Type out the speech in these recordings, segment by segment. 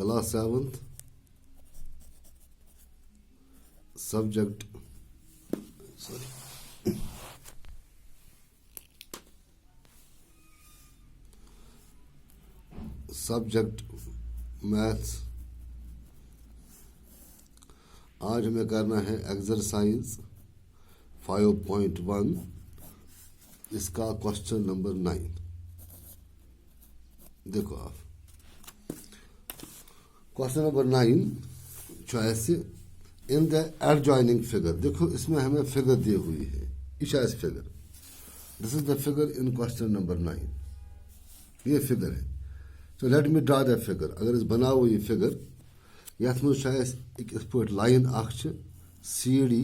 class 7th, subject, subject maths. आज हमें करना है एक्सरसाइज 5.1, इसका क्वेश्चन नंबर 9। देखो आप question number 9 choice in the adjoining figure. देखो इसमें हमें फिगर दी हुई है, इशाइस figure. This is the figure in question number 9। ये फिगर है। तो let me draw the figure. अगर इस बनाओ ये फिगर, यथ मज एक line C D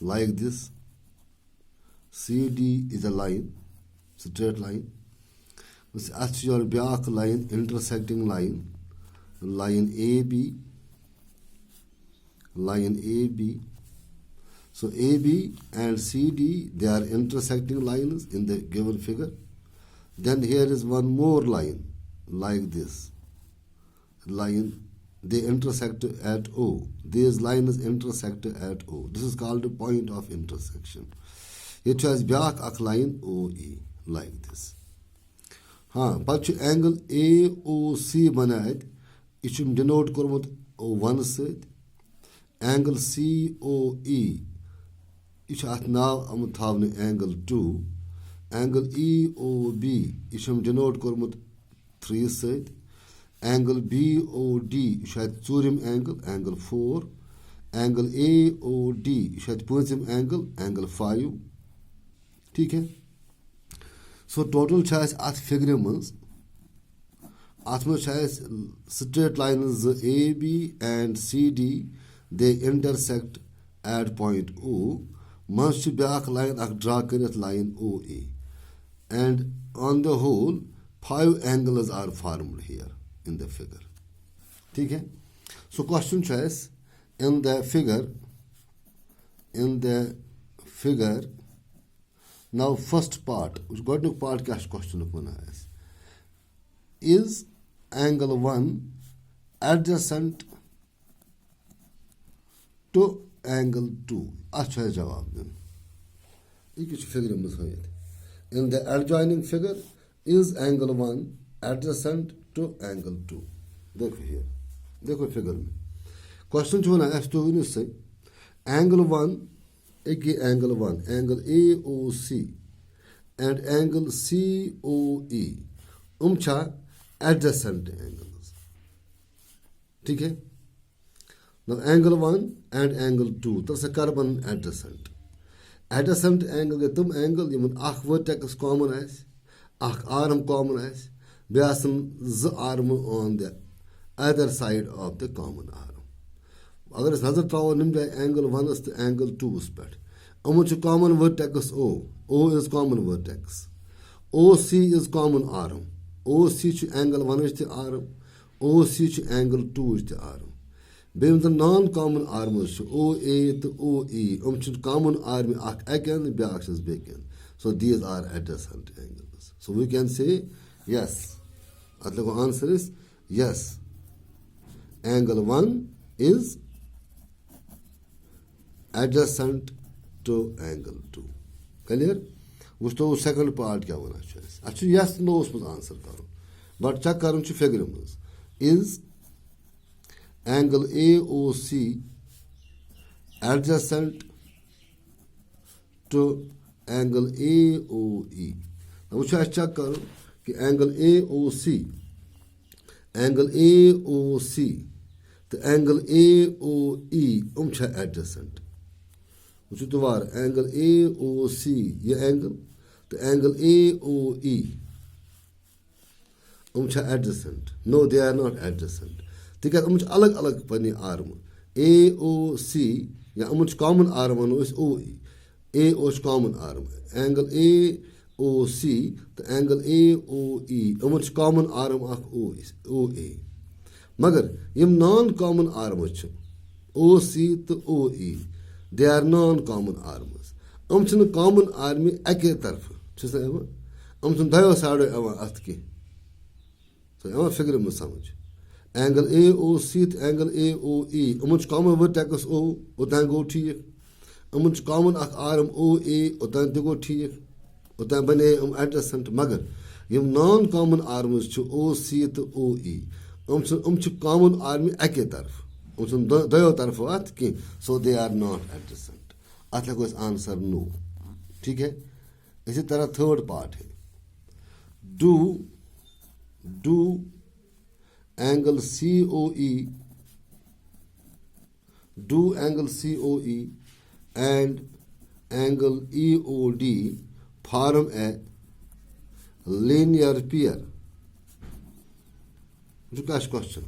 like this. C D is a line, straight line. अत ब्याक line, intersecting line, line A B, line AB. So AB and CD, they are intersecting lines in the given figure. Then here is one more line like this line. They intersect at O. These lines intersect at O. This is called the point of intersection. It has back a line OE like this. हाँ, पच angle AOC बनायत, इस denote कोरमुत O1 सद। Angle COE यह अत नाव आमुत थावने angle 2। Angle EOB यह denote कोरमुत 3 सद। Angle BOD यह चूरिम angle, angle 4। Angle AOD यह पंचम एंगल, एंगल 5। ठीक है। सो टोटल अत फिगर मज अत straight line AB and CD, they intersect at point O. Must back line draw कर line OA, and on the whole 5 angles are formed here in the figure. ठीक है। So question choice in the figure now first part, गोडनुक part क्या question बना है, is angle 1 adjacent to angle 2? अच्छा है जवाब दिन। ये फिगर में in the adjoining figure is angle 1 adjacent to angle 2. देखो here, देखो फिगर में क्वेश्चन जो है तो इससे एंगल 1, एक angle 1, angle AOC and angle COE छा adjacent angles। ठीक है। Now angle 1 and angle 2 तरह से carbon adjacent। Adjacent angle गए तुम angle यमन आख vertex common आस, आख arm common आस, बेआसन ज arm on the other side of the common arm। अगर इस नजर ताओ निम जाए angle 1 तो angle 2 पर अमुच common vertex O is common vertex, OC is common arm, OC च angle 1 च arm, OC च angle 2 च arm। बेम नॉन कॉमन आर्मस OA तो OE कॉमन आर्म अकन ब्याक बेकन। So these are adjacent angles. So we can say yes, अत लगो answer is yes, angle 1 is adjacent to angle 2। Clear. वो तो सेकंड पार्ट क्या होना चाहिए। अच्छा यस नो उस आंसर करो, बट चेक कर फिगर मज is angle AOC adjacent to angle AOE। वो चेक करो कि एंगल AOC तो एंगल AOE एडजेसेंट। वो दोबारा एंगल AOC ये एंगल तो angle AOE adjacent. No they are not adjacent. तिकाज अलग अलग पन्ने आर्म AOC या कॉमन आर्म वनो OE, AO common arm, angle AOC तो angle AOE common arm OA। मगर यम नॉन कॉमन आर्म OC तो OE, they are non common arms. Common arm अके तरफ दो साइडो अत कह फिगर में समझ। एंगल ए ओ सी तो एंगल ए ओ ई उमन कॉमन वर्टेक्स ओ ओतान गो ठीक उमन कॉमन अख आर्म ओ ए ओतान ते गो ठीक ओतान बने एडजसेंट मगर यम नॉन कॉमन आर्म्स ओ सी तो ओ ई कॉमन आर्म अके तरफ दो तरफ अत कह so they are not adjacent अत लगो आंसर नो ठीक है। इसी तरह थर्ड पार्ट है do angle C O E and angle E O D form a linear pair. Look at question.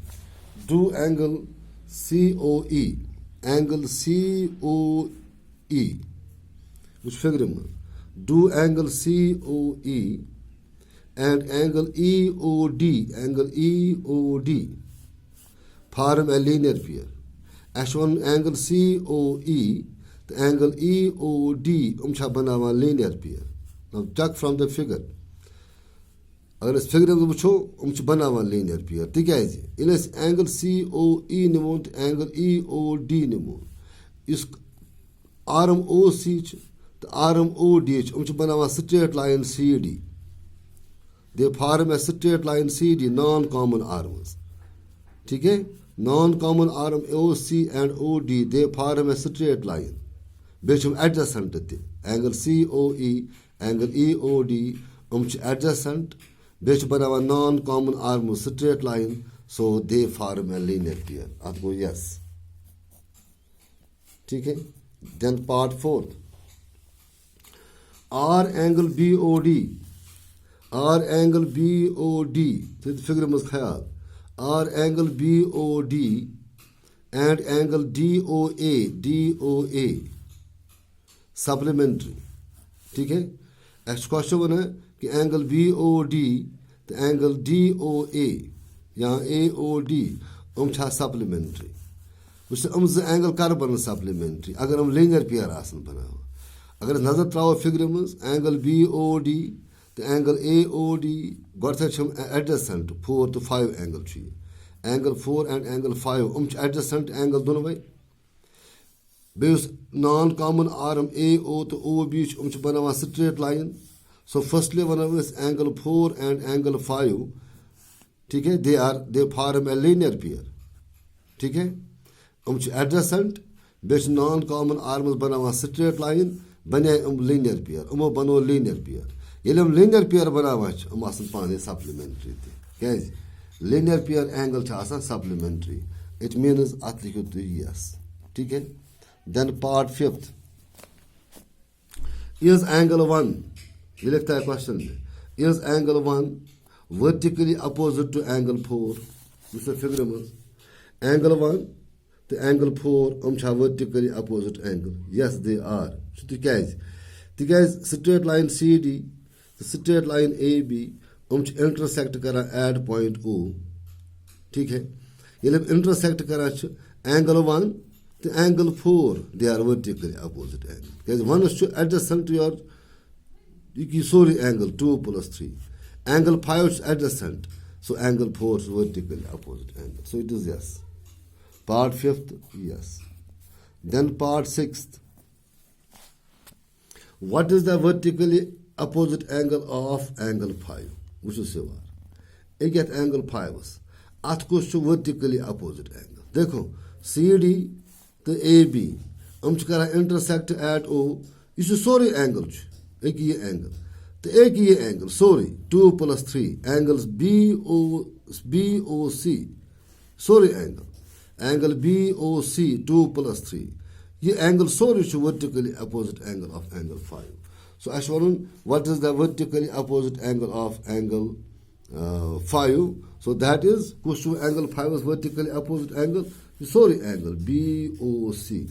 Do angle COE, angle COE, which figure? Do angle COE and angle EOD, form a linear pair. As one angle COE, the angle EOD, banawa linear pair. Now check from the figure. अगर इस figure में वो बनावा linear pair तिकाज angle C O ई निमो तो angle E O D निमो इस arm O C तो आर्म ओ डी बनावा straight line C D they form a straight line C D non common arms ठीक है non common arm O C and O D they form a straight line बेचम adjacent ते angle C O E angle E O D adjacent बेच बनावा non common arm straight line so they form a linear pair अत गो yes ठीक है। Then part fourth are angle B O D figure मज ख्याल are angle B O D and angle D O A supplementary ठीक है। Question one है कि एंगल बी ओ डी तो एंगल डी ओ ए या ए ओ डी सप्लीमेंट्री वह angle कर बन सप्लीमेंट्री अगर लीनियर पेयर बना अगर नजर त्रो फिगर मज एंगल बी ओ डी तो एंगल ए ओ डी गोथ एडजसेंट 4 तो 5 angle angle 4 and angle 5 adjacent angle दोनों बेस non common arm A O तो ओ बी बनावा straight line so firstly one angle 4 and angle 5 ठीक है they form a linear pair ठीक है एडजसेंट बेस नॉन कॉमन आर्म्स बनावा स्ट्रेट लाइन बने लीनियर पेयर बनो लीनियर पेयर ये लीनियर पेयर बनावा पाने सप्लीमेंट्री क्या linear pair angle supplementary it means अत लिखो तुम यस ठीक है। Then part fifth is angle 1 ये लिखता है क्वेश्चन में is angle 1 vertically opposite to angle 4 figure मज एंगल 1 तो angle 4 vertically opposite angle yes they are तिकाज straight line C D straight line A B intersect करा एट पॉइंट ओ ठीक है ये इंटरसेक्ट करा एंगल 1 तो angle 4 they are vertically opposite angle one adjacent to your sorry angle 2 plus 3 angle 5 is adjacent so angle 4 is vertically opposite angle so it is yes part 5th yes. Then part 6th what is the vertically opposite angle of angle 5 which is it get angle 5 at kus vertically opposite angle देखो CD तो AB करा intersect at O this is sorry angle एक ये angle तो एक ये angle sorry 2 plus 3 angles B O C sorry angle B O C 2 plus 3 ये angle sorry vertically opposite angle of angle 5 so us one what is the vertically opposite angle of angle 5 so that is कुछ angle 5 is vertically opposite angle sorry angle B O C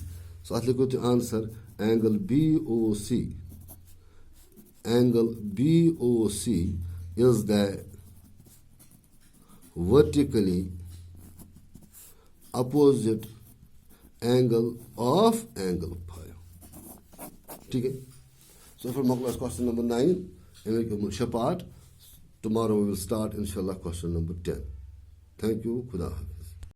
so अत लिखो answer angle B O C angle BOC is the vertically opposite angle of angle 5 ठीक है। So for class question number 9 in part tomorrow we will start inshallah question number 10 thank you, खुदा हाफिज।